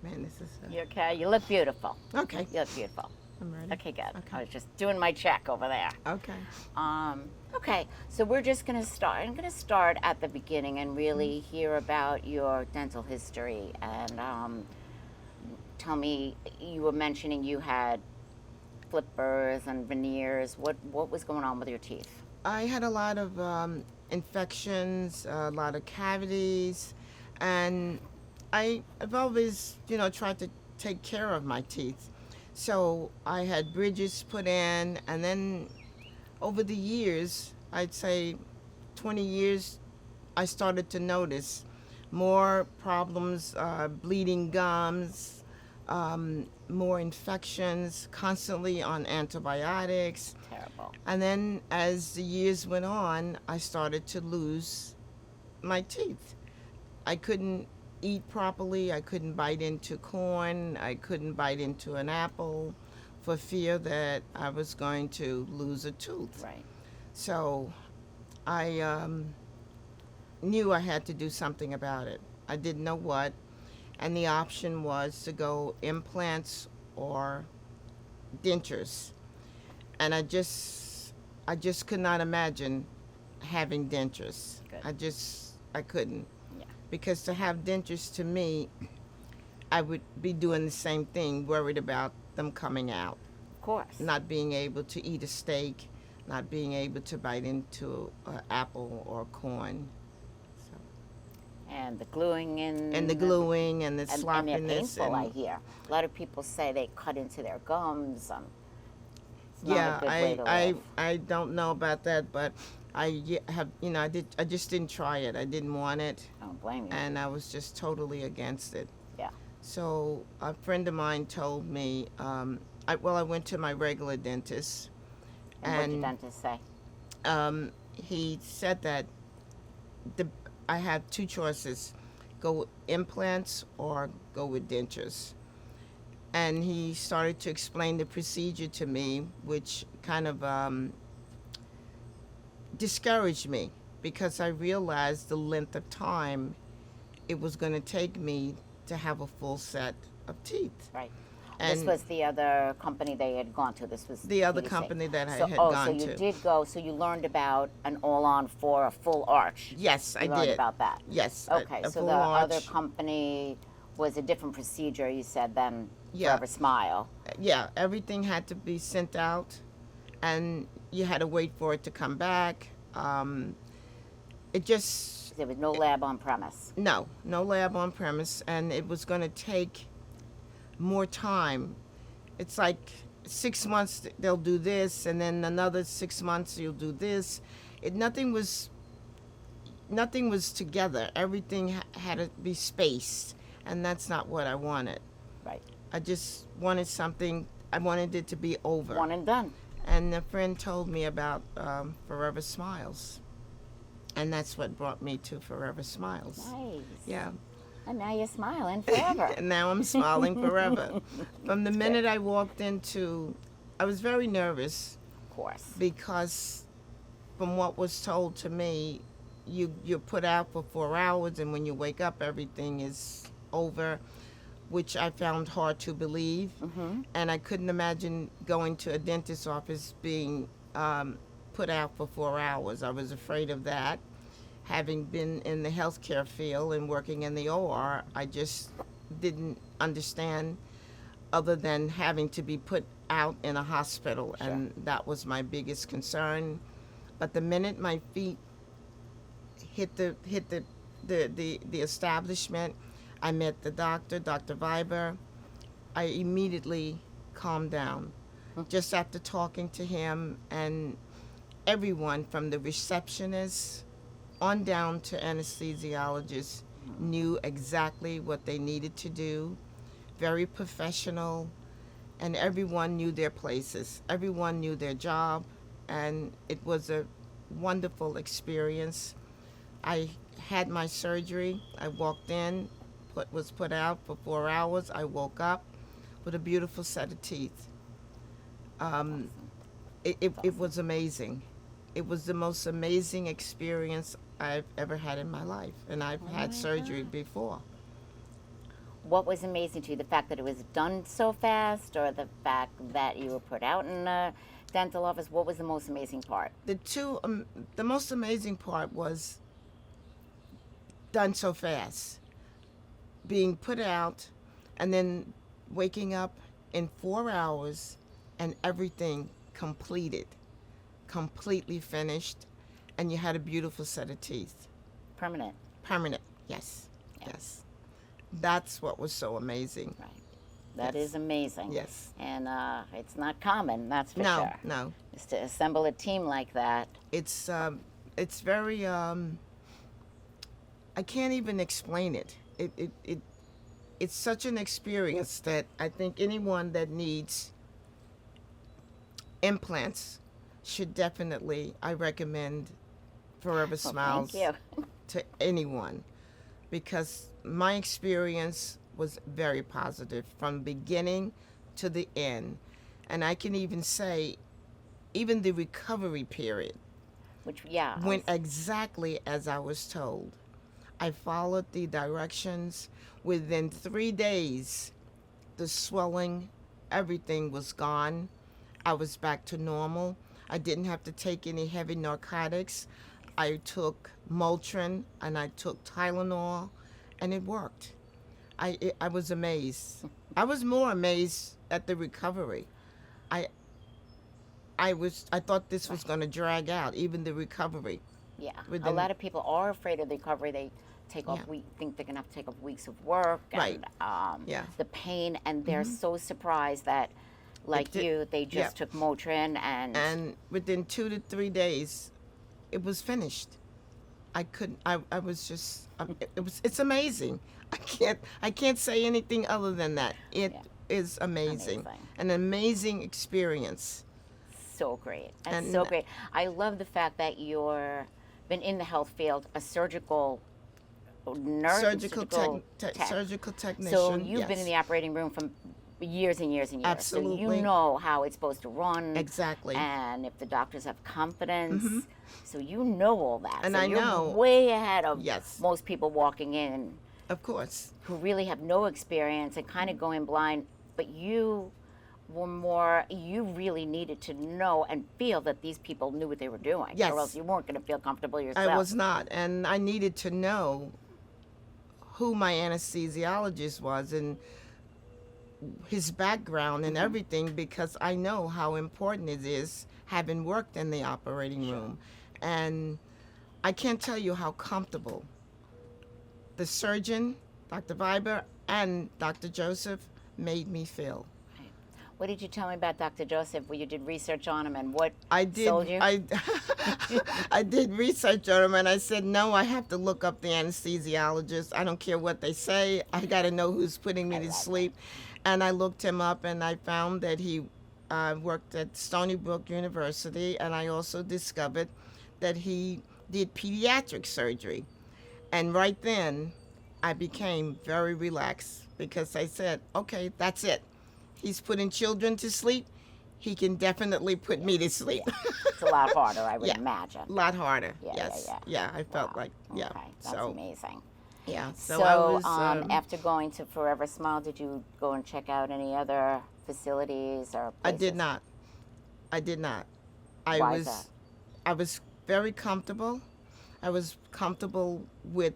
Man, this is You okay? You look beautiful. okay. You look beautiful. I'm ready. Okay, good. Okay. I was just doing my check over there. Okay. Okay, so we're just going to start. I'm going to start at the beginning and really hear about your dental history. And tell me, you were mentioning you had flippers and veneers. What was going on with your teeth? I had a lot of infections, a lot of cavities, and I've always, tried to take care of my teeth. So I had bridges put in, and then over the years, I'd say 20 years, I started to notice more problems, bleeding gums, more infections, constantly on antibiotics. Terrible. And then as the years went on, I started to lose my teeth. I couldn't eat properly. I couldn't bite into corn. I couldn't bite into an apple for fear that I was going to lose a tooth. Right. So I knew I had to do something about it. I didn't know what. And the option was to go implants or dentures. And I just could not imagine having dentures. Good. I couldn't. Yeah. Because to have dentures to me, I would be doing the same thing, worried about them coming out, Of course. not being able to eat a steak, not being able to bite into an apple or corn. So, And the gluing in. and the gluing and the And they're sloppiness. painful, I hear. A lot of people say they cut into their gums. It's not Yeah, a good way to live. I don't know about that, but I just didn't try it. I didn't want it, I don't blame you. and I was just totally against it. Yeah. So a friend of mine told me, I went to my regular dentist, And what did and the dentist say? he said that I had two choices: go with implants or go with dentures. And he started to explain the procedure to me, which kind of discouraged me because I realized the length of time it was going to take me to have a full set of teeth. Right. And This was the other company they had gone to. This was the other PDC. company that I So, had so gone you to. did go. So you learned about an all-on for a full arch. Yes, You I learned did. about that. Yes. Okay. a So full the other arch. company was a different procedure. You said than Yeah. Forever Smile. Yeah, everything had to be sent out, and you had to wait for it to come back. It just There was no lab on premise. no lab on premise, and it was going to take more time. It's like 6 months they'll do this, and then another 6 months you'll do this. Nothing was together. Everything had to be spaced, and that's not what I wanted. Right. I just wanted something. I wanted it to be over. One and done. And a friend told me about Forever Smiles, and that's what brought me to Forever Smiles. Nice. Yeah. And now you're smiling forever. And now I'm smiling forever. From the That's minute good. I walked into, I was very nervous Of course. because from what was told to me, you're put out for 4 hours, and when you wake up, everything is over, which I found hard to believe. Mm-hmm. And I couldn't imagine going to a dentist's office being put out for 4 hours. I was afraid of that. Having been in the healthcare field and working in the OR, I just didn't understand other than having to be put out in a hospital, Sure. and that was my biggest concern. But the minute my feet hit the establishment, I met the doctor, Dr. Viber. I immediately calmed down just after talking to him, and everyone from the receptionist on down to anesthesiologists knew exactly what they needed to do. Very professional, and everyone knew their places. Everyone knew their job, and it was a wonderful experience. I had my surgery. I walked in, was put out for 4 hours. I woke up with a beautiful set of teeth. It was amazing. It was the most amazing experience I've ever had in my life, and I've had surgery before. what was amazing to you? The fact that it was done so fast, or the fact that you were put out in a dental office? What was the most amazing part? The most amazing part was done so fast. Being put out and then waking up in 4 hours and everything completed, completely finished, and you had a beautiful set of teeth. Permanent. Permanent, yes, Yeah. yes. That's what was so amazing. Right. That Yes. is amazing. Yes. And it's not common, that's for No, sure. no. Just to assemble a team like that. It's very I can't even explain it. It's such an experience that I think anyone that needs implants should definitely, I recommend Forever Well, Smiles thank you. to anyone, because my experience was very positive from beginning to the end. And I can even say, even the recovery period Which, yeah. went exactly as I was told. I followed the directions. Within 3 days, the swelling, everything was gone. I was back to normal. I didn't have to take any heavy narcotics. I took Motrin and I took Tylenol, and it worked. I was amazed. I was more amazed at the recovery. I I thought this was going to drag out, even the recovery. Yeah, a Within- lot of people are afraid of the recovery. They take off Yeah. think they're gonna have to take off weeks of work, and Right. Yeah. the pain, and they're so surprised that, like did- you, they just yeah. took Motrin And within 2 to 3 days, it was finished. I couldn't. I was just. It's amazing. I can't say anything other than that. It is Yeah. amazing. Amazing. An amazing experience. so great. That's And- so great. I love the fact that you're been in the health field, a surgical nurse, Surgical tech. surgical technician. So you've been yes. in the operating room for years and years and years. So Absolutely. you know how it's supposed to run. Exactly. And if the doctors have confidence. So you know all that. And so I you're know- way ahead of Yes. most people walking in Of course. who really have no experience and kind of going blind. But you were more, you really needed to know and feel that these people knew what they were doing. Yes. Or else you weren't going to feel comfortable yourself. I was not, and I needed to know who my anesthesiologist was and his background and everything, because I know how important it is, having worked in the operating room. And I can't tell you how comfortable the surgeon, Dr. Viber, and Dr. Joseph made me feel. What did you tell me about Dr. Joseph? Well, you did research on him, and what I did. sold you? I did research on him, and I said, no, I have to look up the anesthesiologist. I don't care what they say. I got to know who's putting me to sleep. And I looked him up, and I found that he worked at Stony Brook University, and I also discovered that he did pediatric surgery. And right then, I became very relaxed, because I said, okay, that's it. He's putting children to sleep. He can definitely put me to sleep. It's a lot harder, I would Yeah. imagine. A lot harder. Yeah, yes. yeah. I felt Wow. like yeah. Okay, that's So amazing. yeah. So, So, I was after going to Forever Smile, did you go and check out any other facilities or I places? did not. I did not. I Why was is that? I was very comfortable. I was comfortable with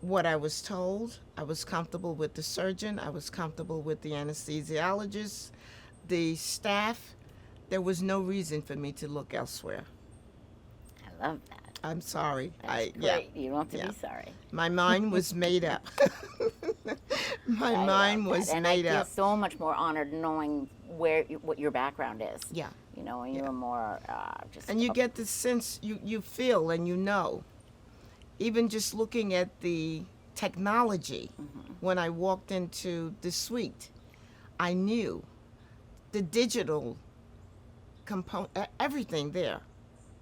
what I was told. I was comfortable with the surgeon. I was comfortable with the anesthesiologist, the staff. There was no reason for me to look elsewhere. I love that. I'm sorry. That's yeah. great. You don't have to Yeah. be sorry. My mind was made up. My I mind love was that. And made I feel up. so much more honored knowing what your background is. Yeah. You know, and you're more just. And you get the sense, you feel and you know. Even just looking at the technology, when I walked into the suite, I knew the digital component, everything there.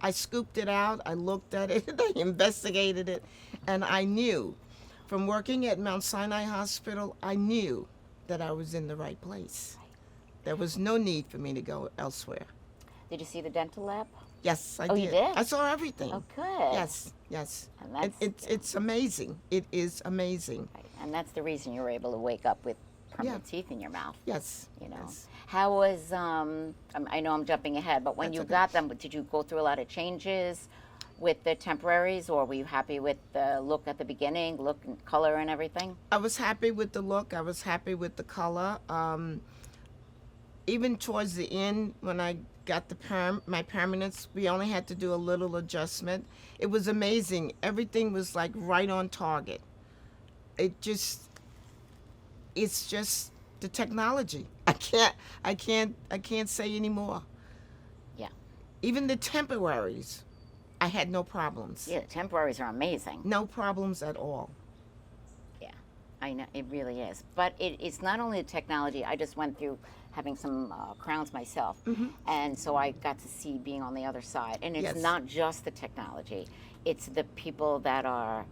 I scooped it out, I looked at it, I investigated it, and I knew from working at Mount Sinai Hospital, I knew that I was in the right place. There was no need for me to go elsewhere. Did you see the dental lab? Yes, I Oh, did. you did? I saw everything. Oh, good. Yes, yes. And that's- It's amazing. It is amazing. Right. And that's the reason you were able to wake up with permanent teeth in your mouth. Yes. You know, Yes. how was I know I'm jumping ahead, but when That's you okay. got them, did you go through a lot of changes with the temporaries, or were you happy with the look at the beginning, look and color and everything? I was happy with the look. I was happy with the color. Even towards the end, when I got my permanents, we only had to do a little adjustment. It was amazing. Everything was like right on target. It just, it's just the technology. I can't say anymore. Yeah. Even the temporaries, I had no problems. Yeah, the temporaries are amazing. No problems at all. Yeah, I know, it really is. But it's not only the technology. I just went through having some crowns myself, and so I got to see being on the other side. And it's Yes. not just the technology; it's the people that are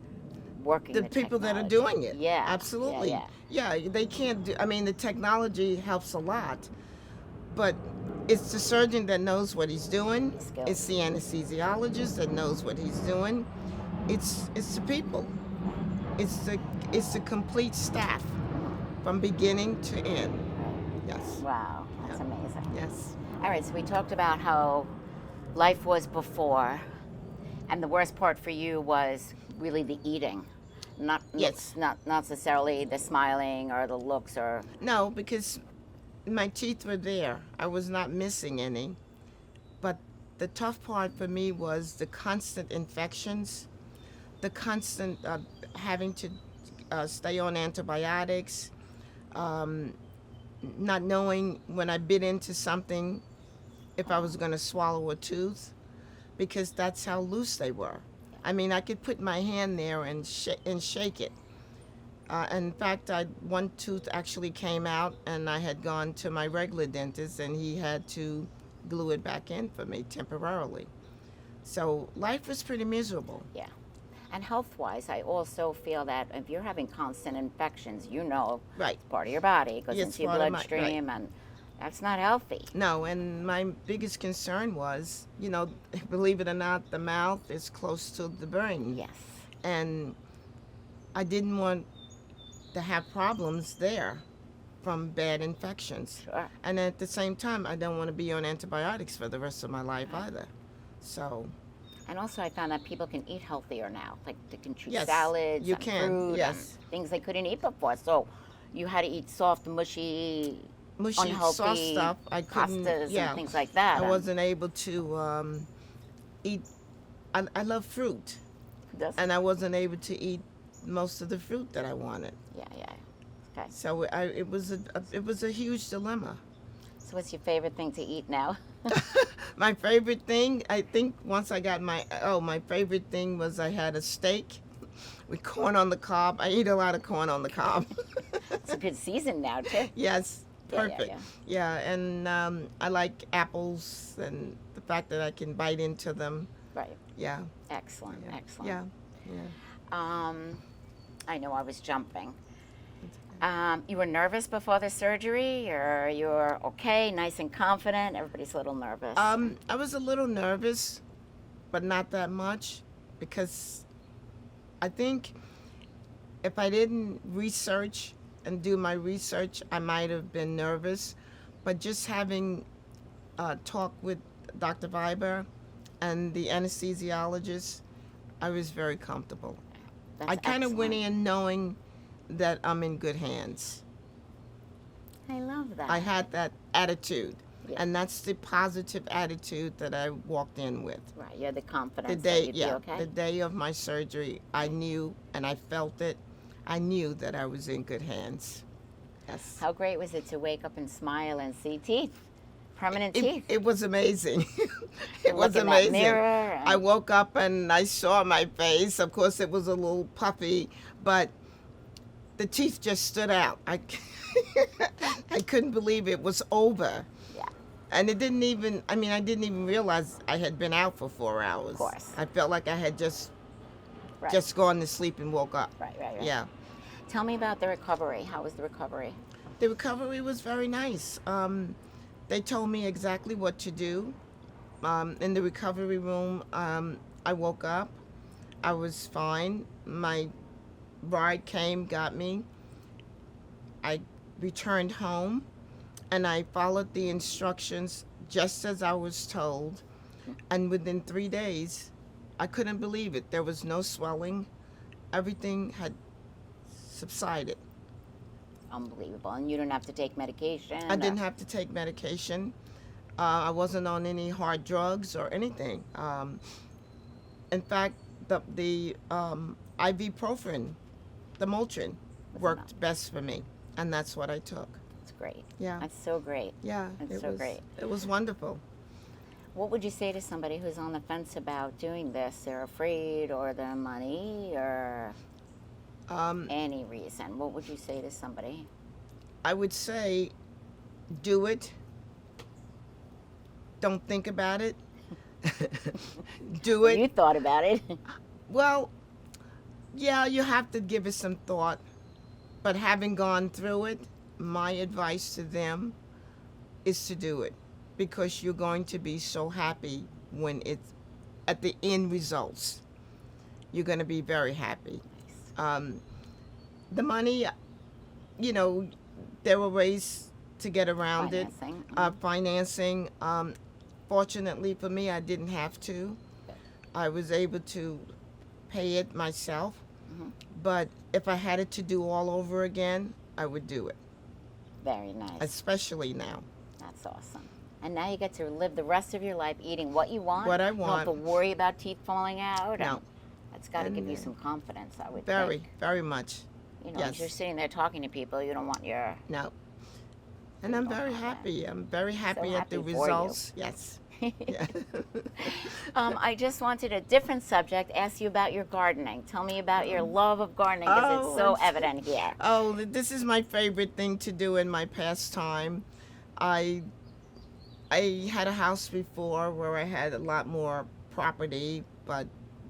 working. The people that are technology. doing it. Yeah, Absolutely. Yeah, Yeah, they can't do, I mean, the technology helps a lot, but it's the surgeon that knows what he's doing. Skills. It's the anesthesiologist that knows what he's doing. It's the people. It's the complete staff from beginning to end. Yes. Wow, that's Yeah. amazing. Yes. All right, so we talked about how life was before, and the worst part for you was really the eating, not Yes. not necessarily the smiling or the looks or No, because my teeth were there. I was not missing any. But the tough part for me was the constant infections, the constant having to stay on antibiotics, not knowing when I bit into something if I was going to swallow a tooth, because that's how loose they were. I mean, I could put my hand there and shake it. In fact, one tooth actually came out, and I had gone to my regular dentist, and he had to glue it back in for me temporarily. So life was pretty miserable. yeah. And health-wise, I also feel that if you're having constant infections, you know, Right. it's part of your body, it goes Yes, into your part of my- bloodstream, and that's not healthy. No, and my biggest concern was, believe it or not, the mouth is close to the brain. Yes. And I didn't want to have problems there from bad infections. Sure. And at the same time, I don't want to be on antibiotics for the rest of my life either. So, And also, I found that people can eat healthier now. Like they can choose Yes, salads you and can, fruit yes. and things they couldn't eat before. So you had to eat soft, mushy, mushy, unhealthy soft stuff, I couldn't. pastas Yeah, and things like that. I And wasn't able to eat. I love fruit, that's- and I wasn't able to eat most of the fruit that I wanted. yeah. Okay. So it was a huge dilemma. So what's your favorite thing to eat now? My favorite thing, I think, once I got my favorite thing was I had a steak with corn on the cob. I eat a lot of corn on the cob. It's a good season now too. Yes, Yeah, yeah, perfect. Yeah, and I like apples and the fact that I can bite into them. Right. Yeah, Excellent. yeah, Excellent. yeah. I know I was jumping. You were nervous before the surgery, or you were okay, nice and confident? Everybody's a little nervous. I was a little nervous, but not that much, because I think if I didn't research and do my research, I might have been nervous. But just having talked with Dr. Viber and the anesthesiologist, I was very comfortable. That's I kind of went excellent. in knowing that I'm in good hands. I love that. I had that attitude, Yeah. and that's the positive attitude that I walked in with. Right, you had the confidence The that day, you'd yeah, be okay. the day of my surgery, I knew and I felt it. I knew that I was in good hands. Yes. How great was it to wake up and smile and see teeth, permanent teeth? It was amazing. It was Look in that amazing. mirror and- I woke up and I saw my face. Of course, it was a little puffy, but the teeth just stood out. I couldn't believe it was over. Yeah. And I didn't even realize I had been out for 4 hours. Of course. I felt like I had just Right. gone to sleep and woke up. Right. Yeah. Tell me about the recovery. How was the recovery? The recovery was very nice. They told me exactly what to do. In the recovery room, I woke up. I was fine. My ride came, got me. I returned home, and I followed the instructions just as I was told. And within 3 days, I couldn't believe it. There was no swelling. Everything had subsided. Unbelievable. And you don't have to take medication? I didn't have to take medication. I wasn't on any hard drugs or anything. In fact, the ibuprofen, the Motrin, worked best for me, and that's what I took. That's great. Yeah. That's so great. Yeah, That's so great. It was wonderful. What would you say to somebody who's on the fence about doing this? They're afraid, or their money, or any reason. What would you say to somebody? I would say, do it. Don't think about it. Do it. You thought about it. Well, yeah, you have to give it some thought. But having gone through it, my advice to them is to do it, because you're going to be so happy when it's at the end results. You're going to be very happy. The money, there were ways to get around Financing. it. Financing. Fortunately for me, I didn't have to. I was able to pay it myself. But if I had it to do all over again, I would do it. Very nice. Especially now. That's awesome. And now you get to live the rest of your life eating what you want. What I You don't want. have to worry about teeth falling out. No. And that's got to And, give you some confidence, I would Very, think. very much. You know, yes. as you're sitting there talking to people, you don't want your... No. And I'm very happy. I'm very happy at the happy for you. results. Yes. Yeah. I just wanted a different subject, ask you about your gardening. Tell me about your love of gardening, because it's so evident here. Oh, this is my favorite thing to do in my pastime. I had a house before where I had a lot more property, but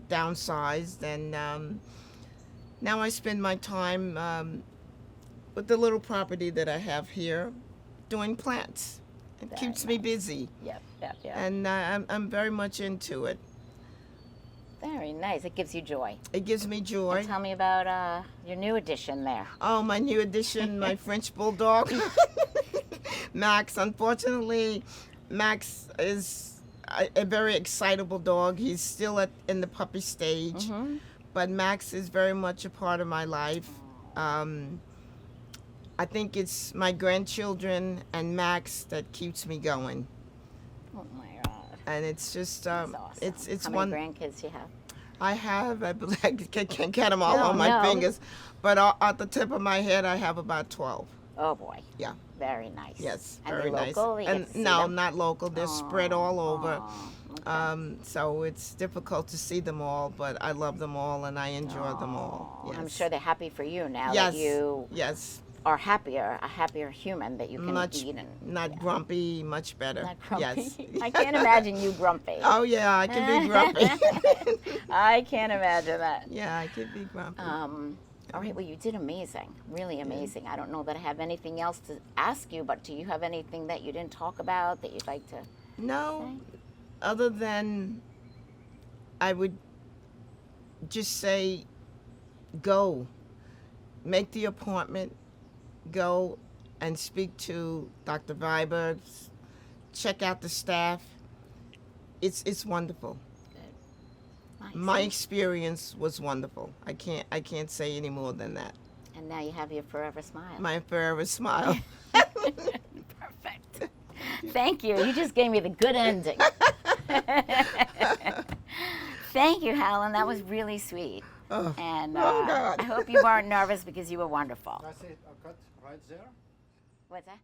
downsized, and now I spend my time with the little property that I have here doing plants. It Very keeps me nice. busy, Yep. and I'm very much into it. Very nice. It gives you joy. It gives me joy. And tell me about your new addition there. Oh, my new addition, my French Bulldog, Max. Unfortunately, Max is a very excitable dog. He's still in the puppy stage, but Max is very much a part of my life. I think it's my grandchildren and Max that keeps me going. Oh my God. And it's just, That's awesome. it's How one. many grandkids you have? I have, I believe, I can't count them all No, on my no. fingers, but at the tip of my head, I have about 12. Oh boy. Yeah. Very nice. Yes, And very they're nice. local? You And get to see no, them? not local. They're spread all over. Okay. So it's difficult to see them all, but I love them all and I enjoy them all. Oh, Yes. I'm sure they're happy for you now Yes. that you Yes. are a happier human that you can Much eat and not grumpy, much better. not grumpy. Yes. I can't imagine you grumpy. Oh yeah, I can be grumpy. I can't imagine that. Yeah, I can be grumpy. All right, well, you did amazing, really amazing. I don't know that I have anything else to ask you, but do you have anything that you didn't talk about that you'd like to No, say? other than I would just say go. Make the appointment, go and speak to Dr. Viber, check out the staff. It's wonderful. Nice. My experience was wonderful. I can't say any more than that. And now you have your forever smile. My forever smile. Perfect. Thank you. You just gave me the good ending. Thank you, Helen. That was really sweet. Oh, And oh God. I hope you weren't nervous because you were wonderful. I say a cut right there. What's that?